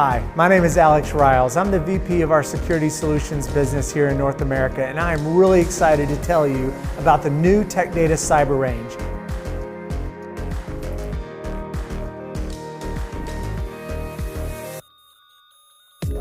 Hi, my name is Alex Riles. I'm the VP of our Security Solutions business here in North America, and I am really excited to tell you about the new Tech Data Cyber Range.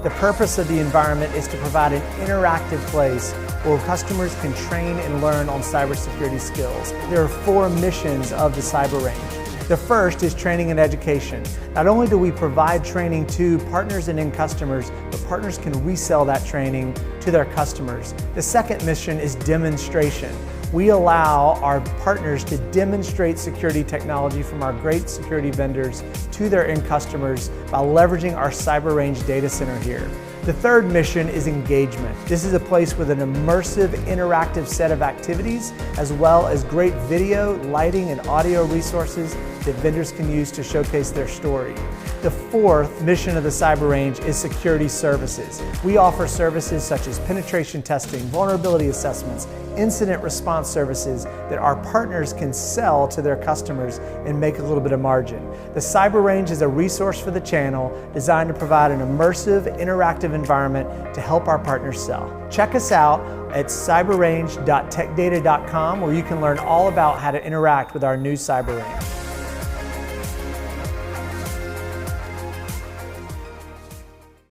The purpose of the environment is to provide an interactive place where customers can train and learn on cybersecurity skills. There are 4 missions of the Cyber Range. The first is training and education. Not only do we provide training to partners and end customers, but partners can resell that training to their customers. The second mission is demonstration. We allow our partners to demonstrate security technology from our great security vendors to their end customers by leveraging our Cyber Range data center here. The third mission is engagement. This is a place with an immersive, interactive set of activities, as well as great video, lighting, and audio resources that vendors can use to showcase their story. The fourth mission of the Cyber Range is security services. We offer services such as penetration testing, vulnerability assessments, incident response services that our partners can sell to their customers and make a little bit of margin. The Cyber Range is a resource for the channel designed to provide an immersive, interactive environment to help our partners sell. Check us out at cyberrange.techdata.com, where you can learn all about how to interact with our new Cyber Range.